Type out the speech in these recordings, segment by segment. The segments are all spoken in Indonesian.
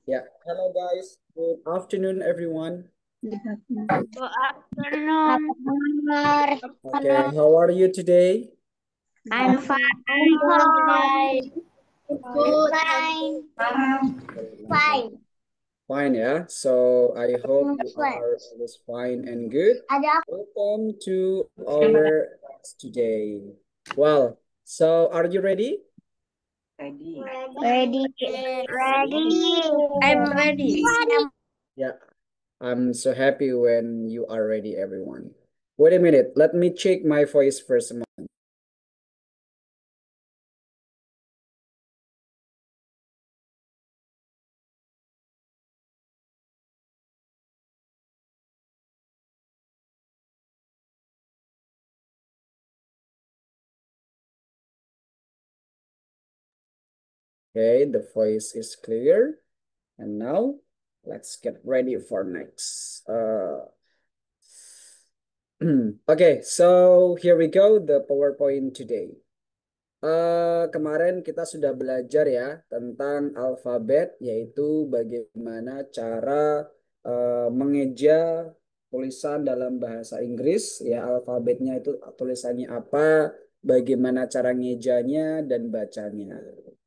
Yeah. Hello, guys. Good afternoon, everyone. Good afternoon. Okay, how are you today? I'm fine. Good. Fine. Fine, yeah. So I hope you are always fine and good. Welcome to our class today. Well, so are you ready? Ready. Ready? I'm ready. Yeah. I'm so happy when you are ready, everyone. Wait a minute. Let me check my voice first a moment. Okay, the voice is clear. And now let's get ready for next. Okay, so here we go, the PowerPoint today. Kemarin kita sudah belajar ya tentang alfabet, yaitu bagaimana cara mengeja tulisan dalam bahasa Inggris, ya alfabetnya itu tulisannya apa, bagaimana cara ngejanya dan bacanya.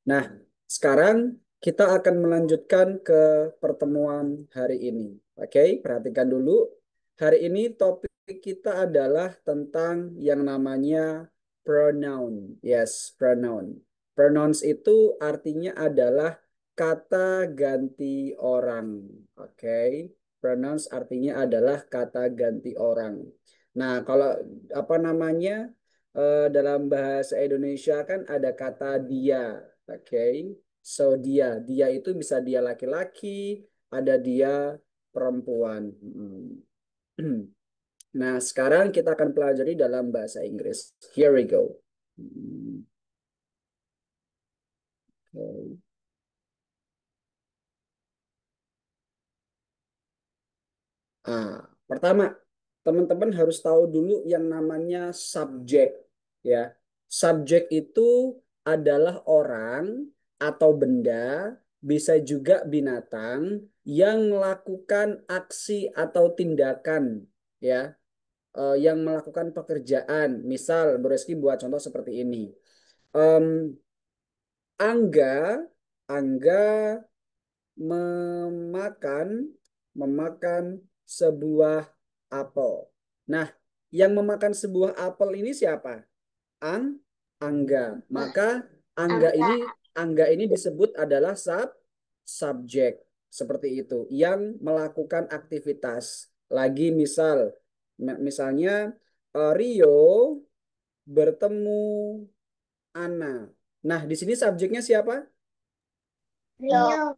Nah, sekarang kita akan melanjutkan ke pertemuan hari ini. Oke, perhatikan dulu. Hari ini topik kita adalah tentang yang namanya pronoun. Yes, pronoun. Pronouns itu artinya adalah kata ganti orang. Oke. Pronouns artinya adalah kata ganti orang. Nah, kalau apa namanya dalam bahasa Indonesia kan ada kata dia. Oke. So dia itu bisa dia laki-laki, ada dia perempuan. Nah, sekarang kita akan pelajari dalam bahasa Inggris. Here we go. Okay. Pertama, teman-teman harus tahu dulu yang namanya subjek, ya. Subjek itu adalah orang atau benda, bisa juga binatang yang melakukan aksi atau tindakan, ya, yang melakukan pekerjaan. Misal, Bu Reski buat contoh seperti ini. Em, Angga, Angga memakan memakan sebuah apel. Nah, yang memakan sebuah apel ini siapa? Angga. Maka Angga ini disebut adalah subjek seperti itu yang melakukan aktivitas. Lagi misalnya Rio bertemu Ana. Nah, di sini subjeknya siapa? Rio.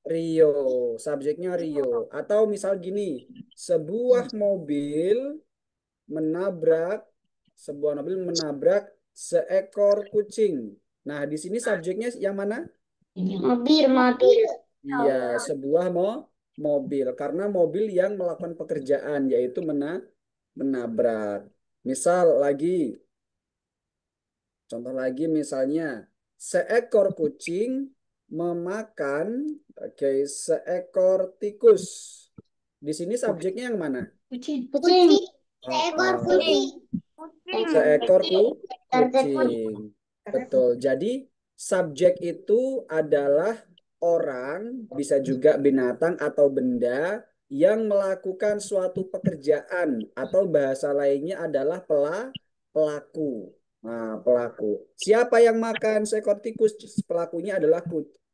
Rio, subjeknya Rio. Atau misal gini, sebuah mobil menabrak, sebuah mobil menabrak seekor kucing. Nah, di sini subjeknya yang mana? Mobil. Iya, sebuah mobil. Karena mobil yang melakukan pekerjaan, yaitu menabrak. Misal lagi, contoh lagi misalnya, seekor kucing memakan, oke, seekor tikus. Di sini subjeknya yang mana? Kucing. Ah, Seekor kucing. seekor kucing. Betul. Jadi subjek itu adalah orang, bisa juga binatang atau benda yang melakukan suatu pekerjaan atau bahasa lainnya adalah pelaku. Nah, pelaku. Siapa yang makan seekor tikus? Pelakunya adalah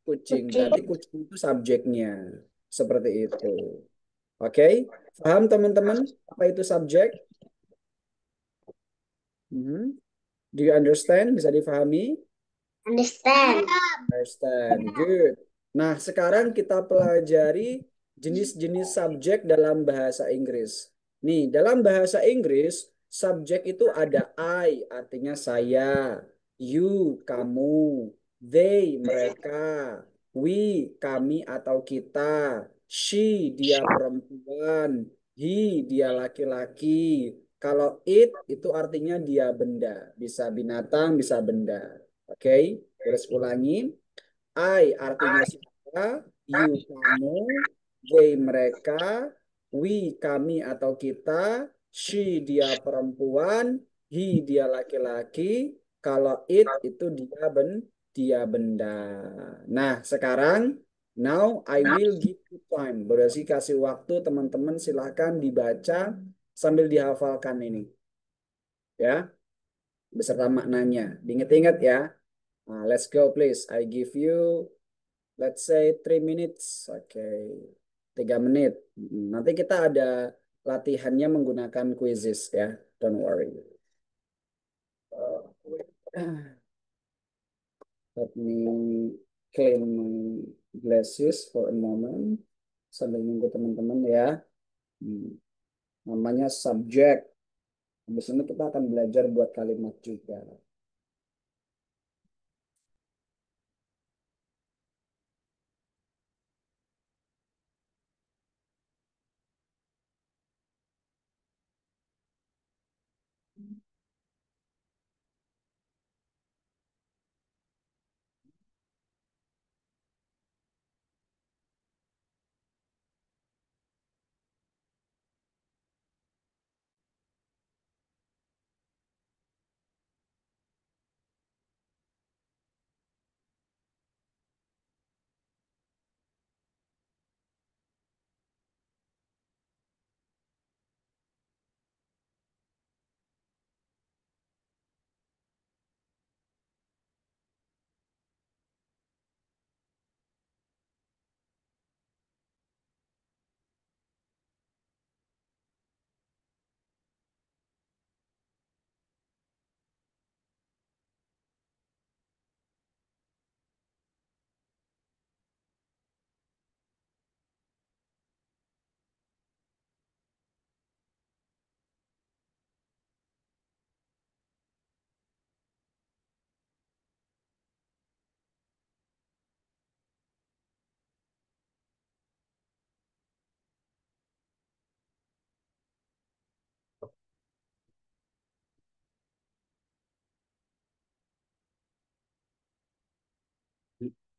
kucing. Berarti kucing itu subjeknya. Seperti itu. Oke? Paham teman-teman apa itu subjek? Mhm. Do you understand? Bisa difahami? Understand. Understand. Good. Nah, sekarang kita pelajari jenis-jenis subjek dalam bahasa Inggris. Nih, dalam bahasa Inggris, subjek itu ada I, artinya saya, you, kamu, they, mereka, we, kami atau kita, she, dia perempuan, he, dia laki-laki. Kalau it, itu artinya dia benda. Bisa binatang, bisa benda. Oke, terus ulangi. I artinya saya, you kamu, they mereka, we kami atau kita, she dia perempuan, he dia laki-laki, kalau it itu dia benda. Nah, sekarang now I will give you time. Berarti kasih waktu teman-teman silahkan dibaca sambil dihafalkan ini ya beserta maknanya. Diingat-ingat ya. Nah, let's go please. I give you let's say 3 minutes. Oke. 3 menit. Nanti kita ada latihannya menggunakan quizzes ya. Don't worry. Let me clean my glasses for a moment. Sambil nunggu teman-teman ya. Hmm. Namanya subject. Habis ini kita akan belajar buat kalimat juga.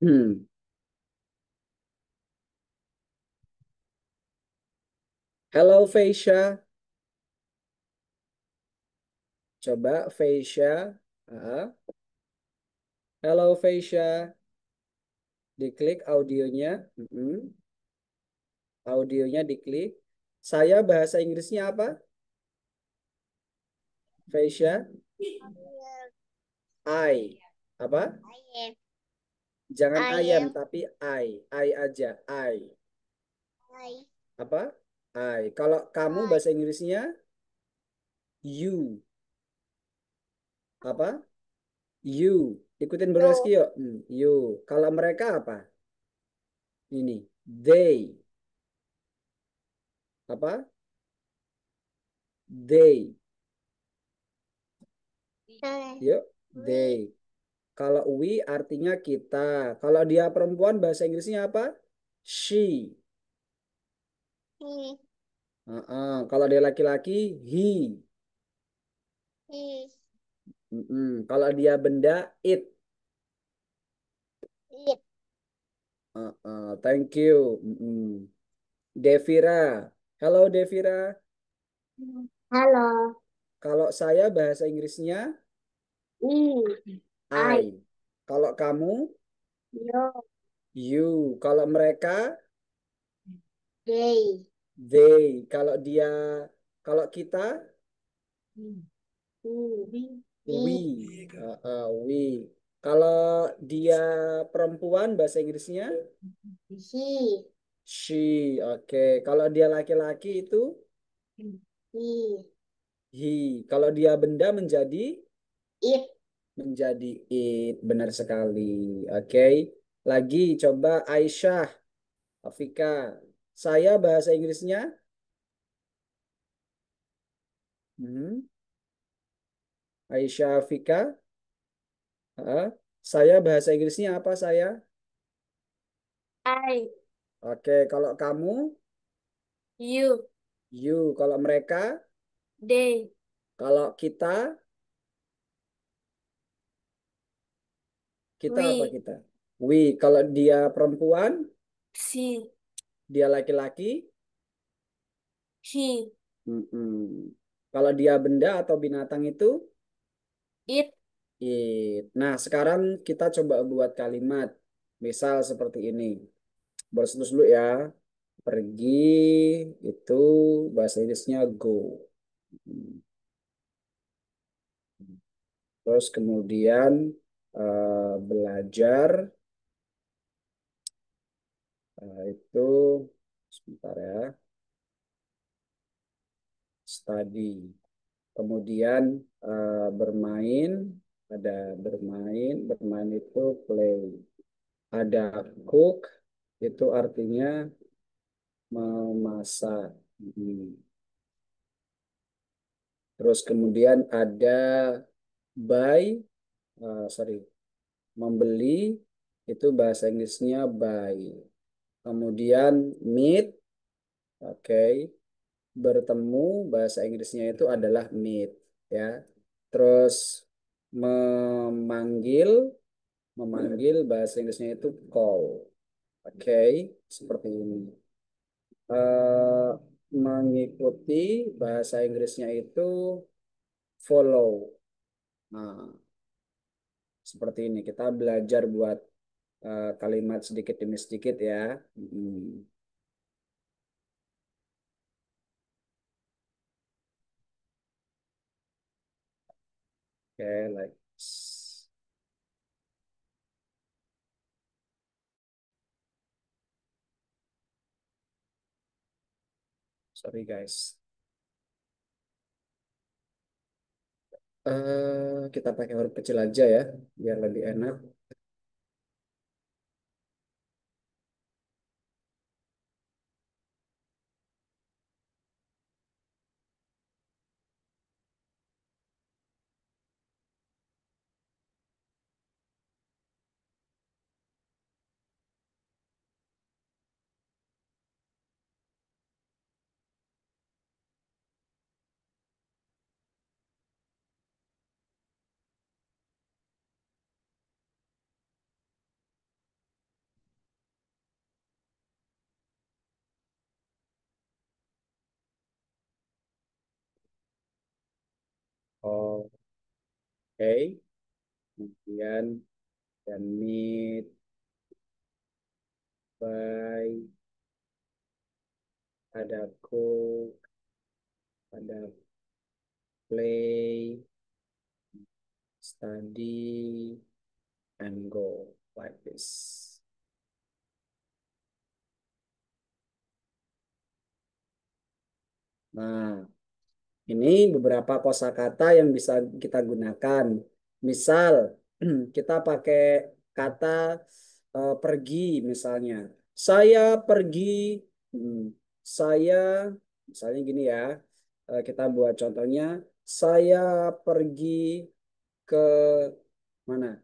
Hmm. Hello Feisha. Coba Feisha. Ah. Hello Feisha. Diklik audionya. Audionya diklik. Saya bahasa Inggrisnya apa? Feisha. I. Apa? Jangan ayam tapi I. I aja. I. Apa? I. Kalau kamu bahasa Inggrisnya you. Apa? You. Ikutin Broski yuk. You. Kalau mereka apa? Ini. They. Apa? They. Yuk. They. Kalau we artinya kita. Kalau dia perempuan bahasa Inggrisnya apa? She. Kalau dia laki-laki, he. Kalau dia benda, it. Thank you. Devira. Halo Devira. Halo. Kalau saya bahasa Inggrisnya I. Kalau kamu Yo. you. Kalau mereka They. they. Kalau kita we. We. Kalau dia perempuan bahasa Inggrisnya She. she. Oke. Kalau dia laki-laki itu He. he. Kalau dia benda It. menjadi it. Benar sekali. Oke. Lagi coba Aisyah, Afika. Saya bahasa Inggrisnya hmm, Aisyah Afika. Ah, saya bahasa Inggrisnya apa saya? I. Oke, kalau kamu You. you. Kalau mereka, They. kalau kita apa We. kita? We. Kalau dia perempuan, She. dia laki-laki. He. Mm-mm. Kalau dia benda atau binatang itu It. it. Nah, sekarang kita coba buat kalimat. Misal seperti ini. Baris dulu ya. Pergi itu bahasa Inggrisnya go. Terus kemudian belajar itu sebentar ya. Study. Kemudian bermain, ada bermain itu play. Ada cook, itu artinya memasak. Hmm. Terus kemudian ada buy, sorry, membeli, itu bahasa Inggrisnya buy. Kemudian meet, oke, bertemu, bahasa Inggrisnya itu adalah meet, ya. Terus memanggil, bahasa Inggrisnya itu call. Oke, seperti ini. Eh, mengikuti, bahasa Inggrisnya itu follow. Nah, seperti ini. Kita belajar buat kalimat sedikit demi sedikit ya. Hmm. Oke, like this. Sorry guys. Kita pakai huruf kecil aja ya, biar lebih enak. Oke, kemudian dan meet by, ada cook, ada play, study, and go like this. Nah, ini beberapa kosakata yang bisa kita gunakan. Misal, kita pakai kata pergi misalnya. Saya pergi, hmm, saya, misalnya gini ya, kita buat contohnya, saya pergi ke mana?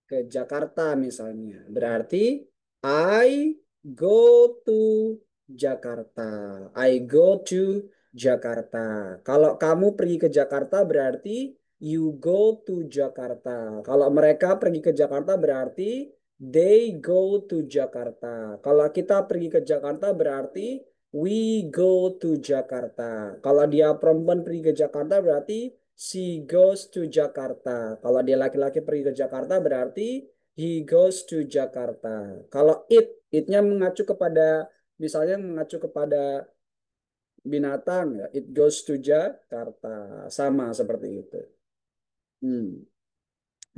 Ke Jakarta misalnya. Berarti I go to Jakarta. I go to Jakarta. Kalau kamu pergi ke Jakarta berarti you go to Jakarta. Kalau mereka pergi ke Jakarta berarti they go to Jakarta. Kalau kita pergi ke Jakarta berarti we go to Jakarta. Kalau dia perempuan pergi ke Jakarta berarti she goes to Jakarta. Kalau dia laki-laki pergi ke Jakarta berarti he goes to Jakarta. Kalau it-nya mengacu kepada, misalnya mengacu kepada binatang ya, it goes to Jakarta. Sama seperti itu. Hmm.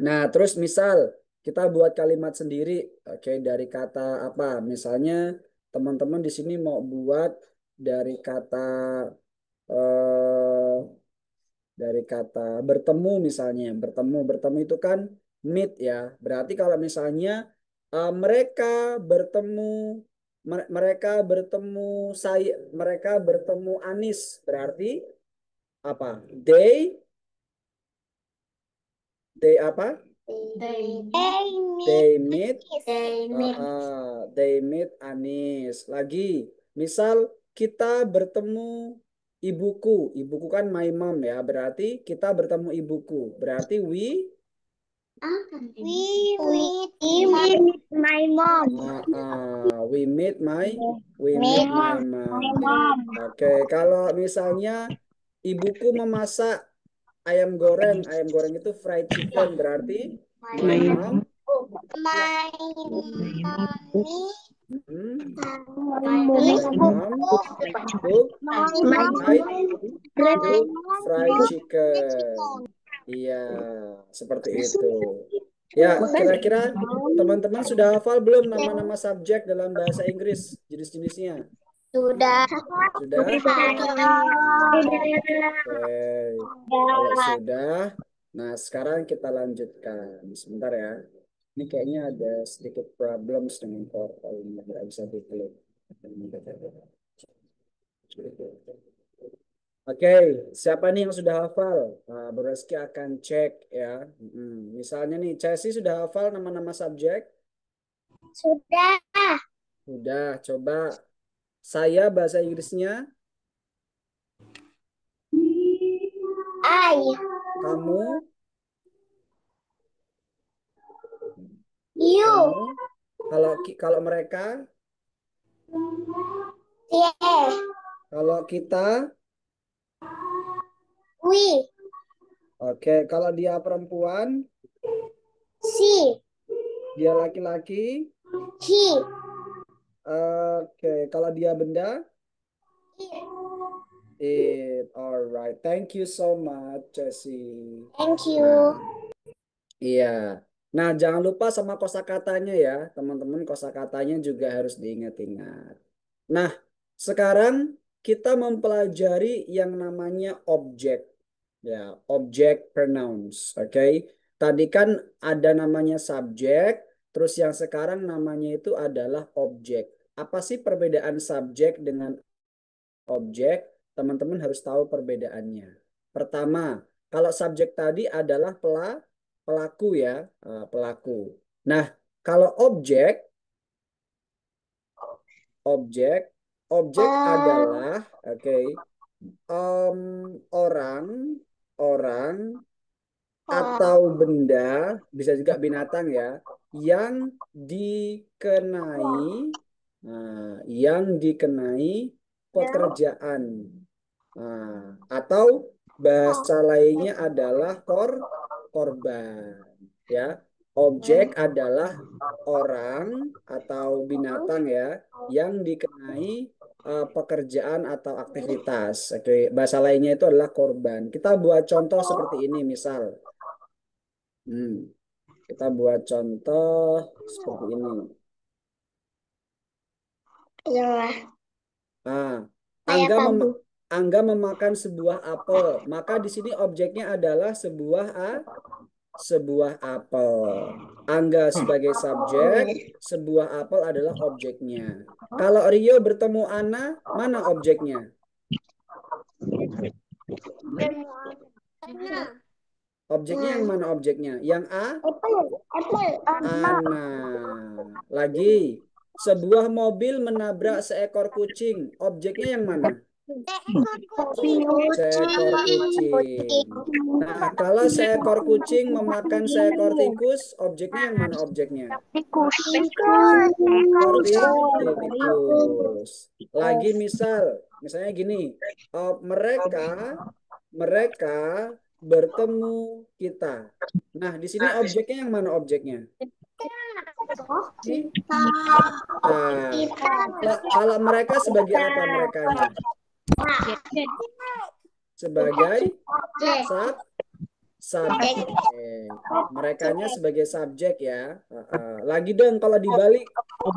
Nah, terus misal kita buat kalimat sendiri, oke, dari kata apa? Misalnya teman-teman di sini mau buat dari kata eh, bertemu misalnya. Bertemu itu kan meet ya. Berarti kalau misalnya mereka bertemu, mereka bertemu Anis, berarti apa? They apa? They meet, they meet Anis. Lagi, misal kita bertemu ibuku. Ibuku kan my mom ya. Berarti kita bertemu ibuku. Berarti we meet my mom. We meet my mom. Oke, kalau misalnya ibuku memasak ayam goreng itu fried chicken, berarti my mom. My mommy. Hmm, My my mom cook fried chicken. Iya, seperti itu. Ya, kira-kira teman-teman sudah hafal belum nama-nama subjek dalam bahasa Inggris, jenis-jenisnya? Sudah. Sudah? Oke. Kalau sudah, nah sekarang kita lanjutkan. Sebentar ya. Ini kayaknya ada sedikit problems dengan PowerPoint ini, nggak bisa diklik. Oke, siapa nih yang sudah hafal? Nah, Bu Reski akan cek ya. Misalnya nih, Chelsea sudah hafal nama-nama subjek? Sudah. Sudah, coba saya bahasa Inggrisnya, I. kamu, You. kamu. Kalau mereka, Yeah. kalau kita, We. oke. Kalau dia perempuan, She. dia laki-laki, He. oke. Kalau dia benda, It. it. Alright, thank you so much, Jessie. Thank you. Nah, iya. Nah, jangan lupa sama kosakatanya ya, teman-teman. Kosakatanya juga harus diingat-ingat. Nah, sekarang kita mempelajari yang namanya objek. Ya, objek pronouns. Oke. Tadi kan ada namanya subjek, terus yang sekarang namanya itu adalah objek. Apa sih perbedaan subjek dengan objek? Teman-teman harus tahu perbedaannya. Pertama, kalau subjek tadi adalah pelaku ya, pelaku. Nah, kalau objek objek adalah oke, orang orang atau benda, bisa juga binatang ya, yang dikenai yang dikenai pekerjaan. Atau bahasa lainnya adalah korban ya. Objek adalah orang atau binatang ya yang dikenai pekerjaan atau aktivitas. Oke, bahasa lainnya itu adalah korban. Kita buat contoh seperti ini misal. Kita buat contoh seperti ini. Yalah. Angga Angga memakan sebuah apel. Maka di sini objeknya adalah sebuah apel. Angga sebagai subjek, sebuah apel adalah objeknya. Kalau Rio bertemu Ana, mana objeknya? Objeknya yang mana objeknya? Yang Ana. Lagi, sebuah mobil menabrak seekor kucing. Objeknya yang mana? Seekor kucing. Nah, kalau seekor kucing memakan seekor tikus, objeknya yang mana objeknya? Ekor tikus. Lagi misalnya gini, mereka bertemu kita. Nah, di sini objeknya yang mana objeknya? Kalau mereka sebagai apa merekanya? Sebagai subjek. Merekanya sebagai subjek ya. Lagi dong kalau dibalik,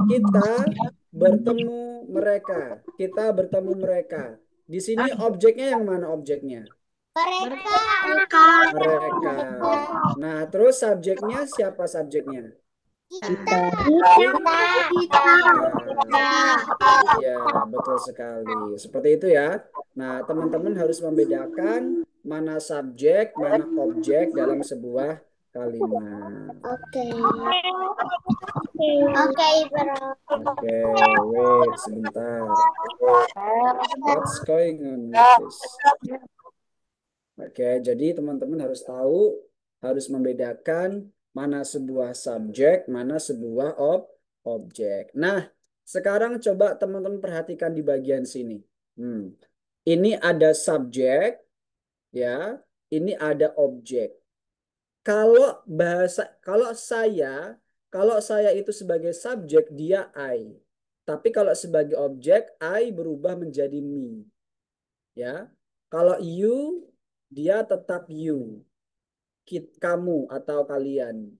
kita bertemu mereka. Kita bertemu mereka. Di sini objeknya yang mana objeknya? Mereka. Nah, terus subjeknya siapa subjeknya? Kita. Ya, betul sekali. Seperti itu ya. Nah, teman-teman harus membedakan mana subjek, mana objek dalam sebuah kalimat. Oke. Oke, bro. Oke, wait sebentar. What's going on with this? Oke, jadi teman-teman harus tahu, harus membedakan mana sebuah subjek, mana sebuah objek. Nah, sekarang coba teman-teman perhatikan di bagian sini. Ini ada subjek, ya. Ini ada objek. Kalau saya itu sebagai subjek, dia I. Tapi kalau sebagai objek, I berubah menjadi me. Ya. Kalau you, dia tetap you. Kamu atau kalian.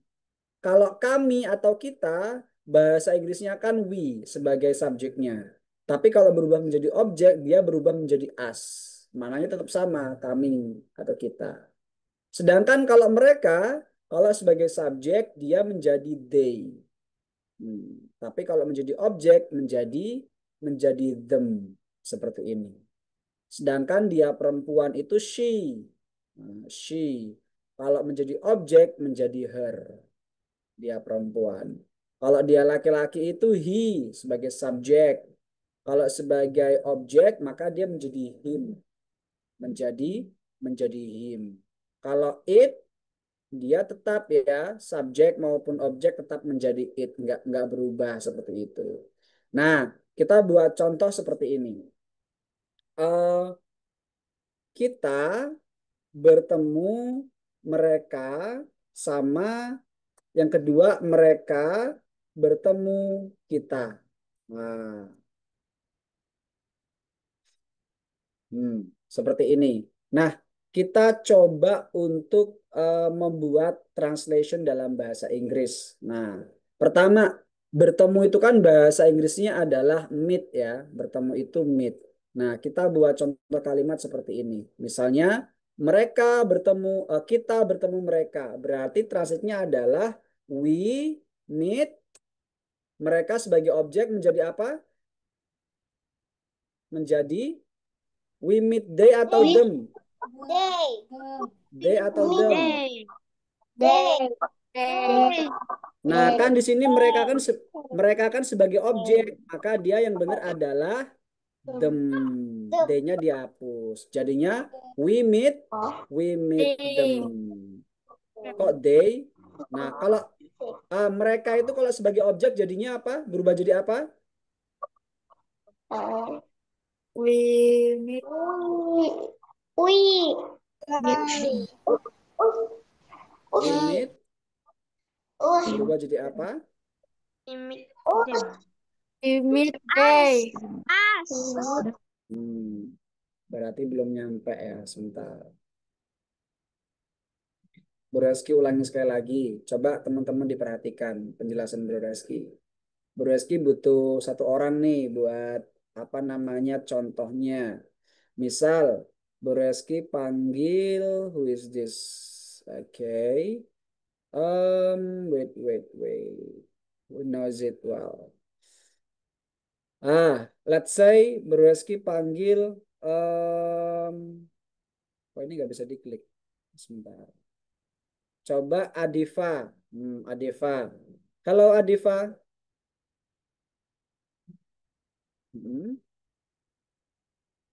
Kalau kami atau kita, bahasa Inggrisnya kan we sebagai subjeknya. Tapi kalau berubah menjadi objek, dia berubah menjadi us. Mananya tetap sama, kami atau kita. Sedangkan kalau mereka, kalau sebagai subjek, dia menjadi they. Tapi kalau menjadi objek, menjadi them. Seperti ini. Sedangkan dia perempuan itu she. She. Kalau menjadi objek, menjadi her. Dia perempuan. Kalau dia laki-laki itu he sebagai subjek. Kalau sebagai objek, maka dia menjadi him. Menjadi him. Kalau it, dia tetap ya subjek maupun objek tetap menjadi it, nggak berubah seperti itu. Nah, kita buat contoh seperti ini. Kita bertemu mereka sama yang kedua mereka bertemu kita. Nah, seperti ini. Nah, kita coba untuk membuat translation dalam bahasa Inggris. Nah, pertama, bertemu itu kan bahasa Inggrisnya adalah meet ya. Bertemu itu meet. Nah, kita buat contoh kalimat seperti ini. Misalnya, kita bertemu mereka. Berarti translate-nya adalah we meet mereka sebagai objek menjadi apa? Menjadi we meet they atau them? They. They atau them? They. Nah, kan di sini mereka kan sebagai objek, maka dia yang benar adalah them. D-nya dihapus. Jadinya we meet them. Kok they? Nah, kalau mereka itu kalau sebagai objek jadinya apa? Berubah jadi apa? We meet. We. We meet berubah jadi apa? We meet day. Berarti belum nyampe ya, sebentar. Bu Reski ulangi sekali lagi. Coba teman-teman diperhatikan penjelasan Bu Reski. Bu Reski butuh satu orang nih buat apa namanya contohnya. Misal Bu Reski panggil who is this? Okay. Wait. Who knows it well? Let's say Bu Reski panggil oh ini nggak bisa diklik. Sebentar. Coba Adifa. Adifa. Halo Adifa.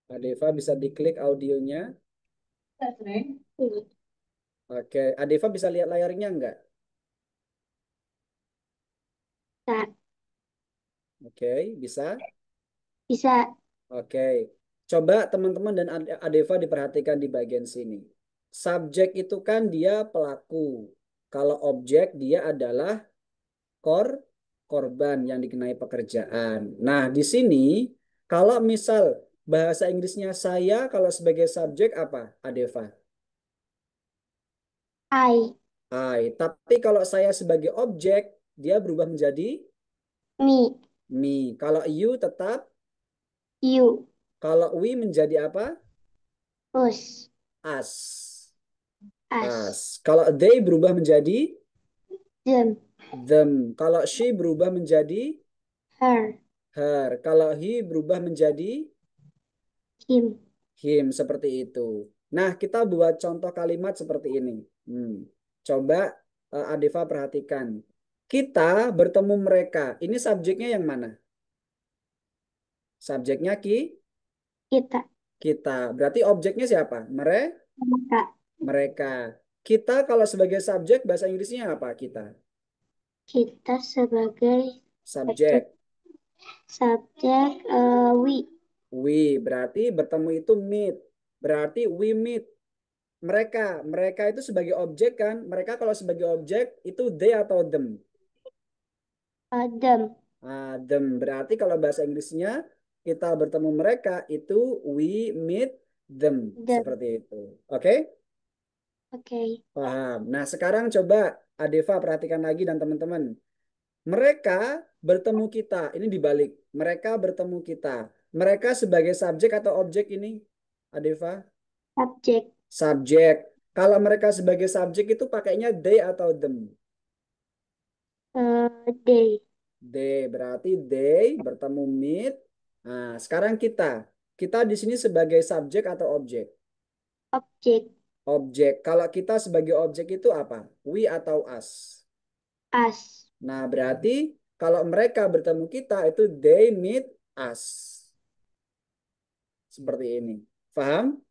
Adifa bisa diklik audionya. Oke, Adifa bisa lihat layarnya enggak? Oke, bisa? Bisa. Oke. Coba teman-teman dan Adifa diperhatikan di bagian sini. Subjek itu kan dia pelaku. Kalau objek dia adalah korban yang dikenai pekerjaan. Nah, di sini kalau misal bahasa Inggrisnya saya kalau sebagai subjek apa, Adeva? I. Tapi kalau saya sebagai objek, dia berubah menjadi Me. me. Kalau you tetap, You. kalau we menjadi apa? Us. Us. Us. Kalau they berubah menjadi Them. them. Kalau she berubah menjadi Her. her. Kalau he berubah menjadi Him. him. Seperti itu. Nah, kita buat contoh kalimat seperti ini. Coba Adifa perhatikan. Kita bertemu mereka. Ini subjeknya yang mana? Subjeknya Kita. kita. Berarti objeknya siapa? Mereka. Mereka. Kita kalau sebagai subjek bahasa Inggrisnya apa kita? Kita sebagai Subjek. subjek we. We berarti bertemu itu meet. Berarti we meet. Mereka itu sebagai objek kan? Mereka kalau sebagai objek itu they atau them? Them. Them. Berarti kalau bahasa Inggrisnya kita bertemu mereka itu we meet them. Them. Seperti itu. Oke? Oke. Paham. Nah, sekarang coba Adeva perhatikan lagi dan teman-teman. Mereka bertemu kita. Ini dibalik. Mereka bertemu kita. Mereka sebagai subjek atau objek ini, Adeva? Subjek. Subjek. Kalau mereka sebagai subjek itu pakainya they atau them? They. They. Berarti they bertemu meet. Nah, sekarang kita. Kita di sini sebagai subjek atau objek? Objek. Objek. Kalau kita sebagai objek itu apa? We atau us? Us. Nah, berarti kalau mereka bertemu kita itu they meet us. Seperti ini. Paham?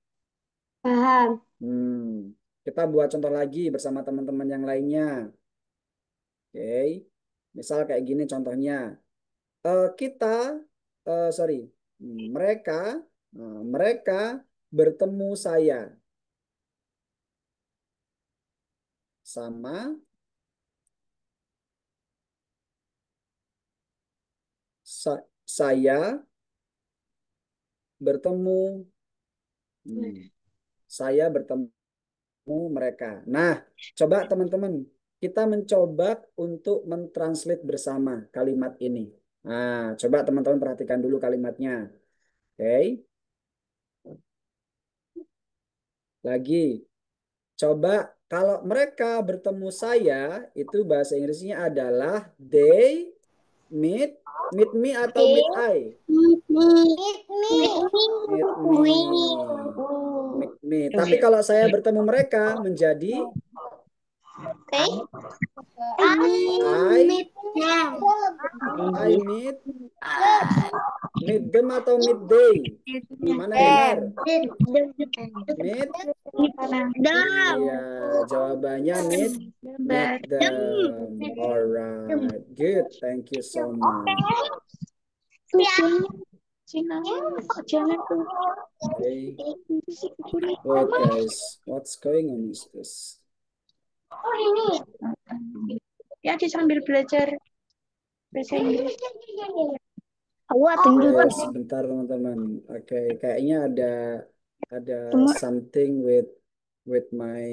Paham. Kita buat contoh lagi bersama teman-teman yang lainnya. Oke. Misal kayak gini contohnya. Kita, sorry, mereka, mereka bertemu saya sama saya bertemu, saya bertemu mereka. Nah, coba teman-teman, kita mencoba untuk mentranslate bersama kalimat ini. Nah, coba teman-teman perhatikan dulu kalimatnya. Oke. Lagi, coba kalau mereka bertemu saya, itu bahasa Inggrisnya adalah they meet, meet me atau meet I? Meet me. Meet me. Meet me. Tapi kalau saya bertemu mereka menjadi I Meet them. meet them atau meet they? Mana yang benar? Meet. Iya, jawabannya meet them. Alright, good. Thank you so much. Okay. Wait, guys, what's going on is this? Ya, dia sambil belajar bahasa Inggris. Oke, sebentar teman-teman. Oke, kayaknya ada something with my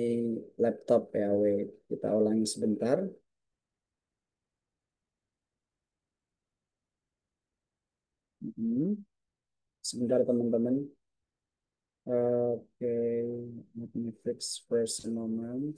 laptop ya. Wait, kita ulangi sebentar. Sebentar teman-teman. Oke, let me fix first a moment.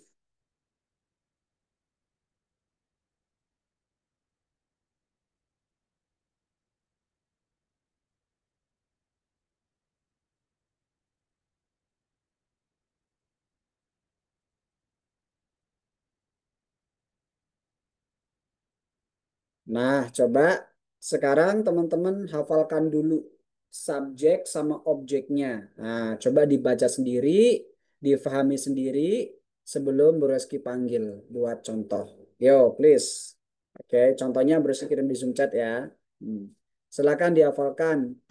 Nah, coba sekarang teman-teman hafalkan dulu subjek sama objeknya. Nah, coba dibaca sendiri, difahami sendiri sebelum Bu Reski panggil buat contoh. Yo, please. Oke, contohnya Bu Reski kirim di Zoom chat ya. Hmm. Silakan dihafalkan.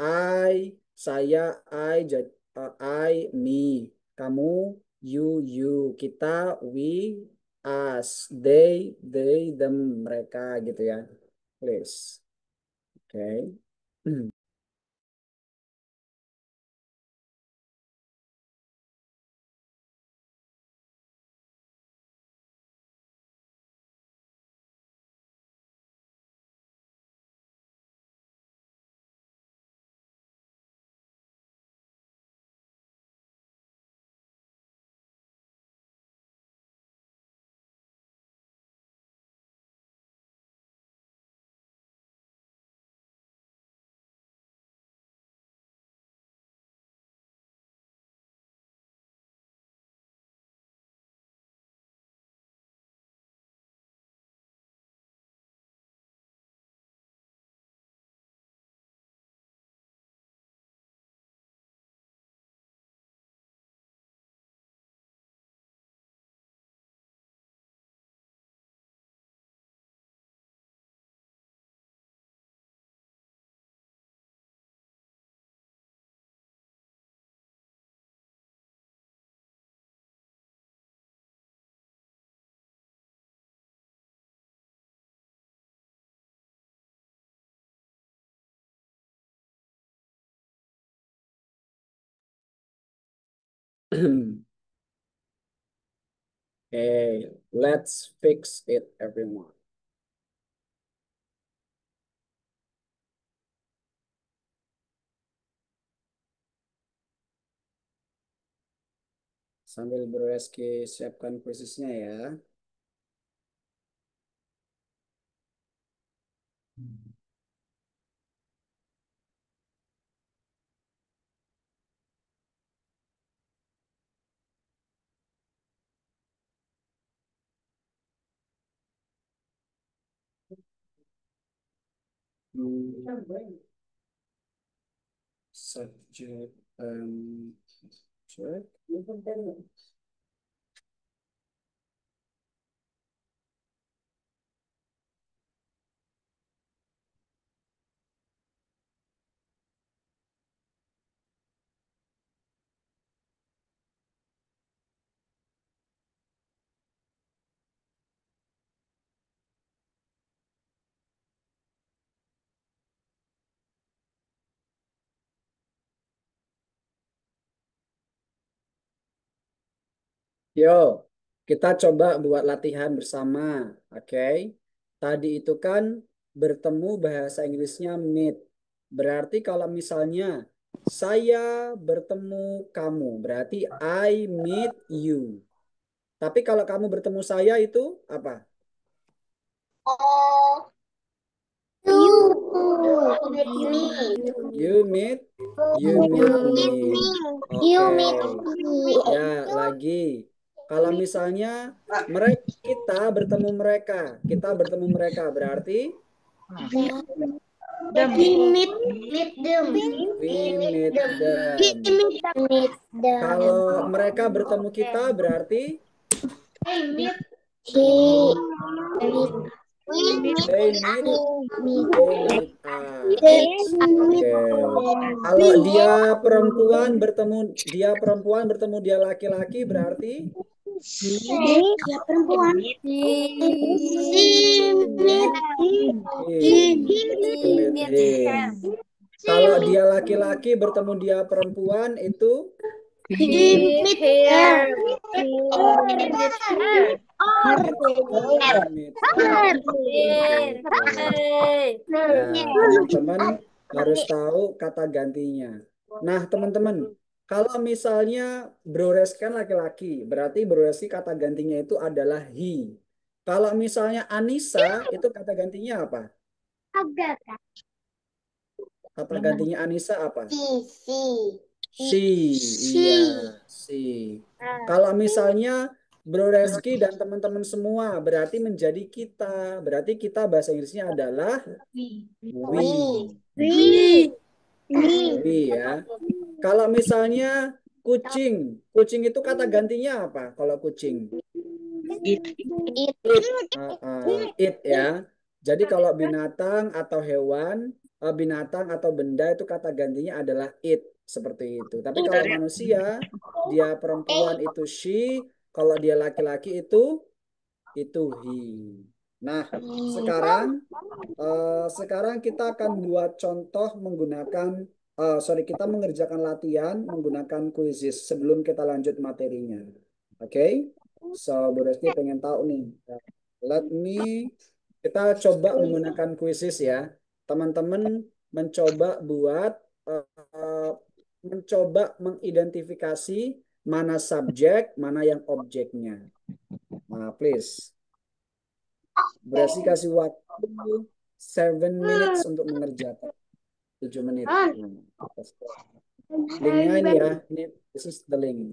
Saya, I, me. Kamu, you. Kita, we, us. They, them, mereka gitu ya. Please. Okay. Okay, let's fix it, everyone. Sambil Bro Reski siapkan kuisisnya ya. Hmm. Subject check. Yo, kita coba buat latihan bersama. Oke. Tadi itu kan bertemu bahasa Inggrisnya meet. Berarti kalau misalnya saya bertemu kamu, berarti I meet you. Tapi kalau kamu bertemu saya itu apa? Oh, you meet me. You meet, you You meet me. meet me. You Oke. meet me. Ya, lagi. Kalau misalnya mereka kita bertemu mereka, kita bertemu mereka berarti Meet them. we meet We them. meet them. Kalau mereka bertemu kita berarti He meet. We meet. they meet Meet. they meet us. They Oke. meet. Kalau dia perempuan bertemu dia laki-laki berarti Dia perempuan. She meet. him. She meet him. Kalau dia laki-laki bertemu dia perempuan itu He meet her. he meet her. Gitu. Nah, teman-teman harus tahu kata gantinya. Nah, teman-teman, kalau misalnya Bro Reski kan laki-laki, berarti Bro Reski kata gantinya itu adalah he. Kalau misalnya Anissa, itu kata gantinya apa? Agatha. Kata gantinya Anissa apa? Si. She, iya, she. Kalau misalnya Bro Reski dan teman-teman semua berarti menjadi kita. Berarti kita bahasa Inggrisnya adalah we. We. We ya. Kalau misalnya kucing, kucing itu kata gantinya apa? Kalau kucing, It. it ya. Jadi kalau binatang atau hewan, binatang atau benda itu kata gantinya adalah it seperti itu. Tapi kalau manusia, dia perempuan itu she, kalau dia laki-laki itu he. Nah, sekarang sekarang kita akan buat contoh menggunakan sorry, kita mengerjakan latihan menggunakan quizzes sebelum kita lanjut materinya. Oke? So, Bu Resti pengen tahu nih. Let me kita coba menggunakan quizzes ya. Teman-teman mencoba buat eh, mencoba mengidentifikasi mana subjek, mana yang objeknya. Nah, please. Berarti kasih waktu 7 minutes untuk mengerjakan. 7 menit. Linknya ini ya. Ini this is the link.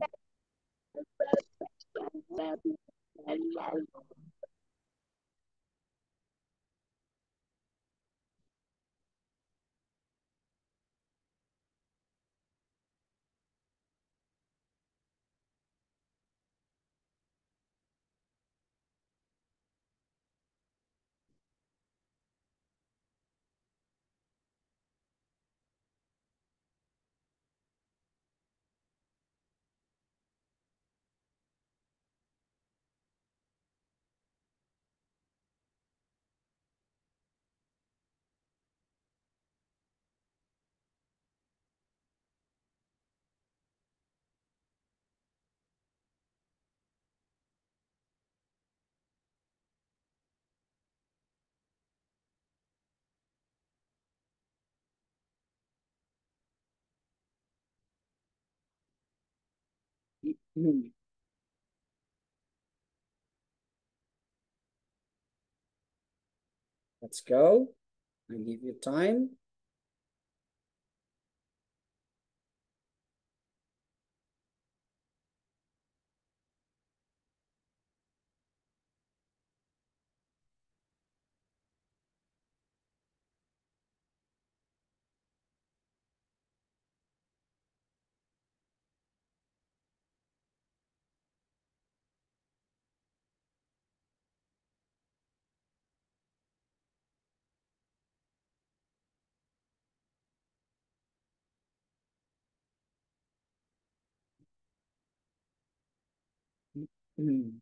Hmm. Let's go. I give you time. Hmm.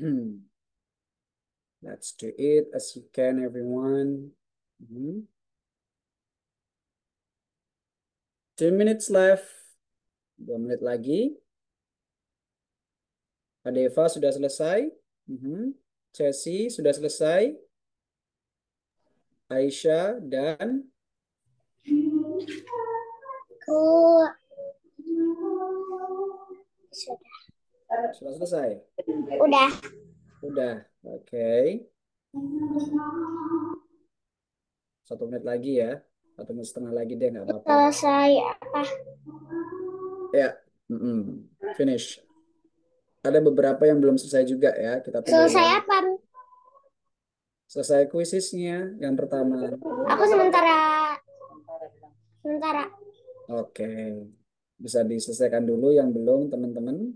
Hmm. Let's do it as you can, everyone. Hmm. 2 minutes left. 2 menit lagi. Adeva sudah selesai. Mhm. Chelsea sudah selesai. Aisyah dan Ku sudah selesai. udah. Udah. Oke. 1 menit lagi ya. 1 menit setengah lagi deh, nggak apa-apa. Selesai apa? Ya. Mm-mm. Finish. Ada beberapa yang belum selesai juga ya. Kita tunggu Selesai yang apa? selesai kuisisnya yang pertama. Aku sementara sementara. Oke. Bisa diselesaikan dulu yang belum, teman-teman.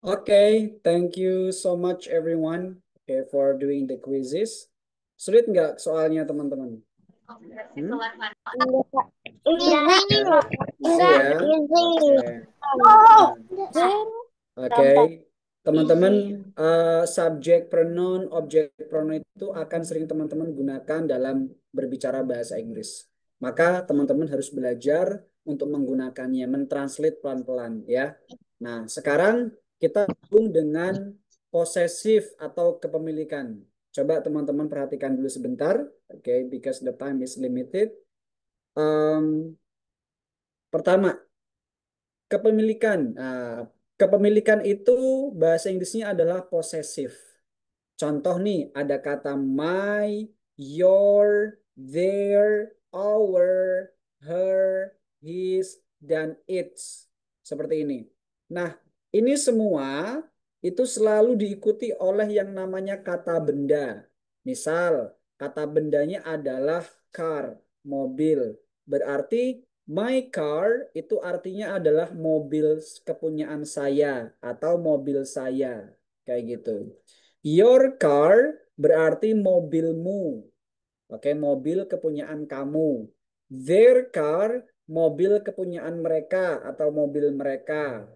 Thank you so much everyone for doing the quizzes. Sulit nggak soalnya teman-teman? Hmm? Enggak. Easy Enggak. ya? Easy. Oke. Oh. Nah, Oke, teman-teman, subjek pronoun, objek pronoun itu akan sering teman-teman gunakan dalam berbicara bahasa Inggris. Maka teman-teman harus belajar untuk menggunakannya, mentranslate pelan-pelan ya. Nah, sekarang kita gabung dengan posesif atau kepemilikan. Coba teman-teman perhatikan dulu sebentar, oke, because the time is limited. Pertama, kepemilikan. Nah, kepemilikan itu bahasa Inggrisnya adalah possessive. Contoh nih, ada kata my, your, their, our, her, his, dan its. Seperti ini. Nah, ini semua itu selalu diikuti oleh yang namanya kata benda. Misal, kata bendanya adalah car, mobil. Berarti my car itu artinya adalah mobil kepunyaan saya atau mobil saya. Kayak gitu. Your car berarti mobilmu. Oke, mobil kepunyaan kamu. Their car, mobil kepunyaan mereka atau mobil mereka.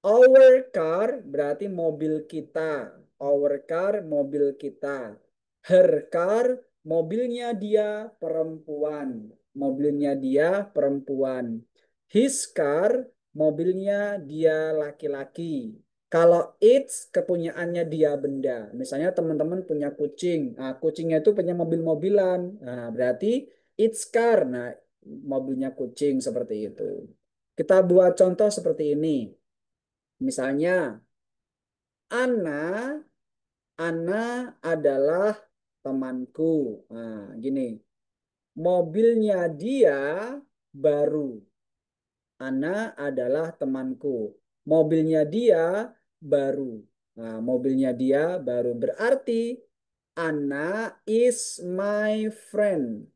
Our car berarti mobil kita. Our car, mobil kita. Her car, mobilnya dia perempuan. Mobilnya dia perempuan. His car, mobilnya dia laki-laki. Kalau it's kepunyaannya dia benda. Misalnya teman-teman punya kucing. Nah, kucingnya itu punya mobil-mobilan. Nah, berarti it's car. Nah, mobilnya kucing seperti itu. Kita buat contoh seperti ini. Misalnya, Ana, Ana adalah temanku. Nah, gini, mobilnya dia baru. Ana adalah temanku. Mobilnya dia baru. Nah, mobilnya dia baru. Berarti Ana is my friend.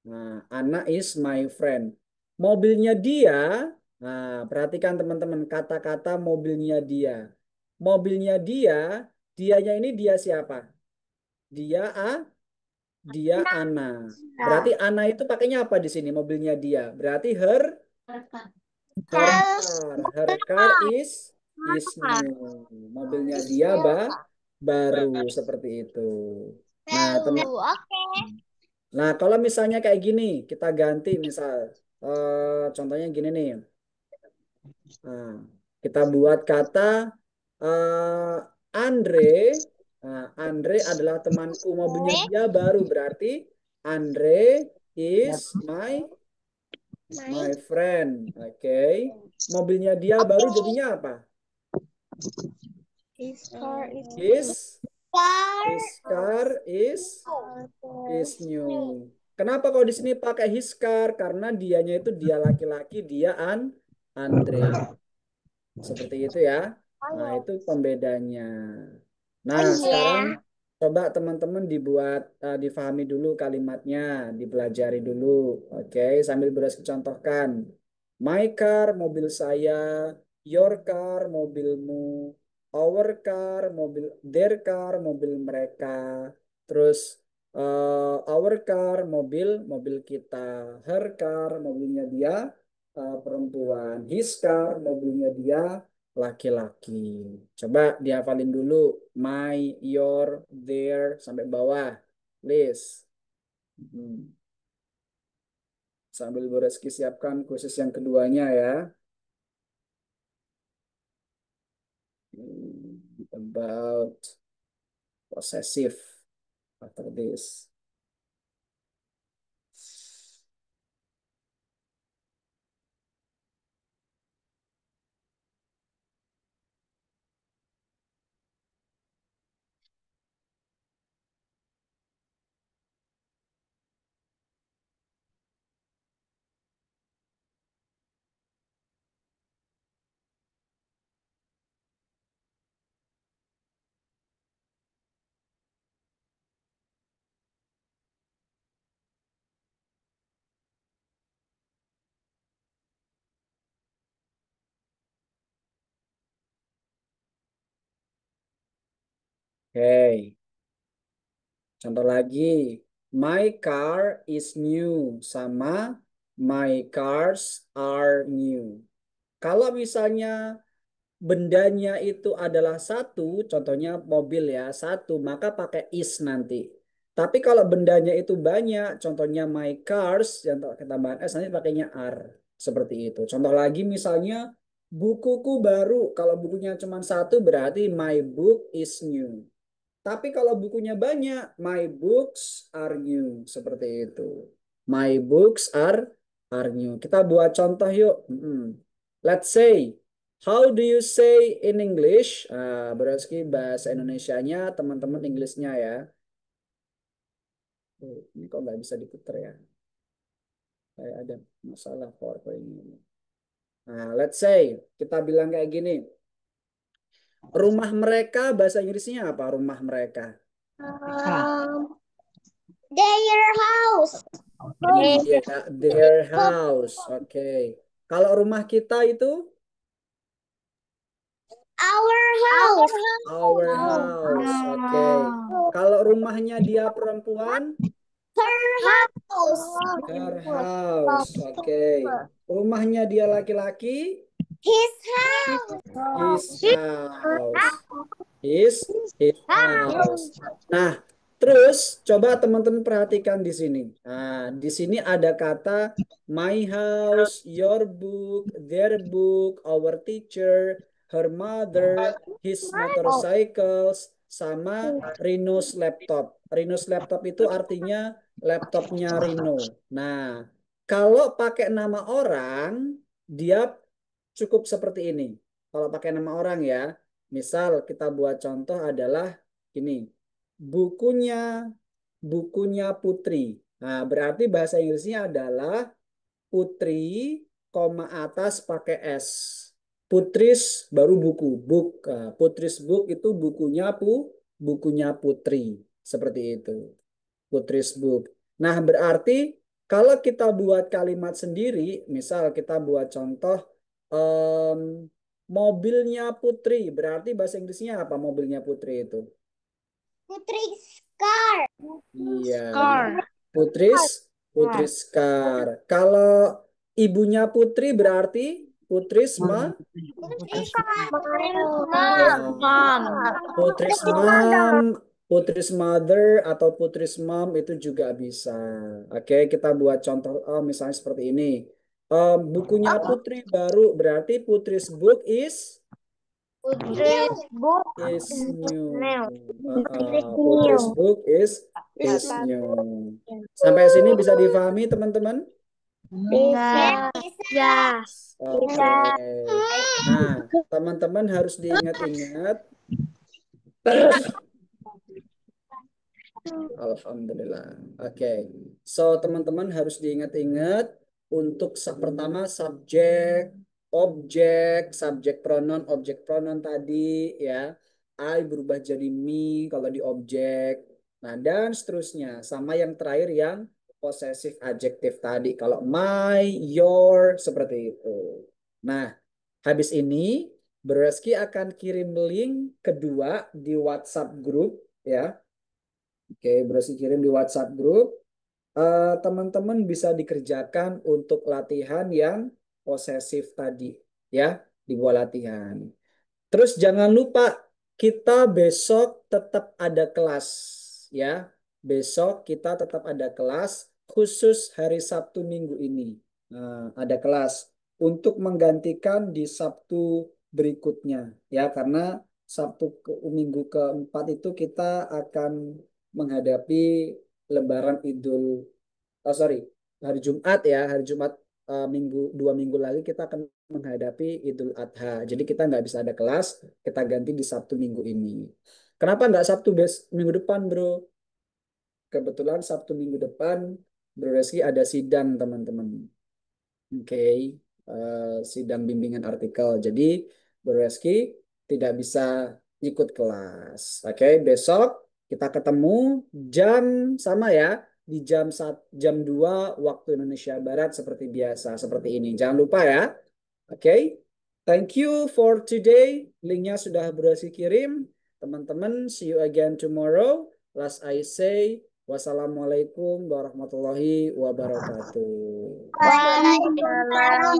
Nah, Ana is my friend. Mobilnya dia, nah perhatikan teman-teman kata-kata mobilnya dia. Mobilnya dia, dianya ini dia siapa? Dia dia Ana. Berarti Ana itu pakainya apa di sini? Mobilnya dia. Berarti her car. Her car is new. Mobilnya dia baru seperti itu. Nah, teman. Nah, kalau misalnya kayak gini, kita ganti misal contohnya gini nih. Nah, kita buat kata eh, Andre. Nah, Andre adalah temanku. Mobilnya dia baru berarti Andre is my friend. Oke. Mobilnya dia baru jadinya apa? His car is His his car is new. Kenapa kalau di sini pakai his car? Karena dianya itu dia laki-laki, dia Andre. Seperti itu ya. Nah, itu pembedanya. Nah, sekarang coba teman-teman difahami dulu kalimatnya, dipelajari dulu. Oke, sambil contohkan. My car, mobil saya. Your car, mobilmu. Our car, mobil, their car, mobil mereka. Terus our car, mobil kita. Her car, mobilnya dia perempuan. His car, mobilnya dia laki-laki. Coba dihafalin dulu. My, your, their, sampai bawah. Please. Hmm. Sambil Bu Reski siapkan khusus yang keduanya ya. About possessive after this. Oke, contoh lagi. My car is new sama my cars are new. Kalau misalnya bendanya itu adalah satu, contohnya mobil ya, satu, maka pakai is nanti. Tapi kalau bendanya itu banyak, contohnya my cars, yang ketambahan s nanti pakainya are. Seperti itu. Contoh lagi misalnya, bukuku baru. Kalau bukunya cuma satu, berarti my book is new. Tapi kalau bukunya banyak, my books are new. Seperti itu. My books are new. Kita buat contoh yuk. Let's say, how do you say in English? Berarti bahasa Indonesianya, teman-teman Inggrisnya ya. Ini kok nggak bisa diputar ya? Kayak ada masalah PowerPoint ini. Nah, let's say, kita bilang kayak gini. Rumah mereka, bahasa Inggrisnya apa rumah mereka? Their house. Iya, their house. Oke. Kalau rumah kita itu Our house. our house. Oke. Kalau rumahnya dia perempuan, Her house. her house. Oke. Rumahnya dia laki-laki, His house. his house. His house. Nah, terus coba teman-teman perhatikan di sini. Nah, di sini ada kata my house, your book, their book, our teacher, her mother, his motorcycles, sama Rino's laptop. Rino's laptop itu artinya laptopnya Rino. Nah, kalau pakai nama orang, dia cukup seperti ini. Kalau pakai nama orang ya. Misal kita buat contoh adalah ini, bukunya bukunya Putri. Nah, berarti bahasa Inggrisnya adalah Putri, koma atas pakai S. Putris baru buku, book. Nah, Putris book itu bukunya Putri. Seperti itu. Putris book. Nah, berarti kalau kita buat kalimat sendiri, misal kita buat contoh mobilnya Putri, berarti bahasa Inggrisnya apa mobilnya Putri itu? Putri's car. Iya, Car. Putris, Putris car. Kalau ibunya Putri berarti Putris Putri's mom. Mom. Putris mom, Putris mother atau Putris mom itu juga bisa. Oke, kita buat contoh misalnya seperti ini. Bukunya Putri baru berarti Putris book Putri's book. new. Putri's Putris new. book is new. Sampai sini bisa difahami teman-teman? Bisa. Ya. Oke. Nah, teman-teman harus diingat-ingat. Alhamdulillah. Oke. So, teman-teman harus diingat-ingat untuk pertama subjek, objek pronoun tadi ya. I berubah jadi me kalau di objek. Nah, dan seterusnya. Sama yang terakhir yang possessive adjektif tadi. Kalau my, your, seperti itu. Nah, habis ini Bereski akan kirim link kedua di WhatsApp grup ya. Oke, Brosi kirim di WhatsApp grup. Teman-teman bisa dikerjakan untuk latihan yang posesif tadi, ya, di buah latihan. Terus jangan lupa kita besok tetap ada kelas, ya. Besok kita tetap ada kelas khusus hari Sabtu Minggu ini. Nah, ada kelas untuk menggantikan di Sabtu berikutnya, ya, karena Minggu keempat itu kita akan menghadapi Lebaran sorry, hari Jumat ya, hari Jumat dua minggu lagi kita akan menghadapi Idul Adha. Jadi kita nggak bisa ada kelas, kita ganti di Sabtu minggu ini. Kenapa nggak Sabtu minggu depan, bro? Kebetulan Sabtu minggu depan, Bro Reski ada sidang, teman-teman. Oke, sidang bimbingan artikel. Jadi Bro Reski tidak bisa ikut kelas. Oke, besok kita ketemu jam sama ya di jam 2 waktu Indonesia Barat seperti biasa seperti ini. Jangan lupa ya. Oke. Thank you for today. Linknya sudah Bro Reski kirim. Teman-teman, see you again tomorrow. Last I say, wassalamualaikum warahmatullahi wabarakatuh. Waalaikumsalam.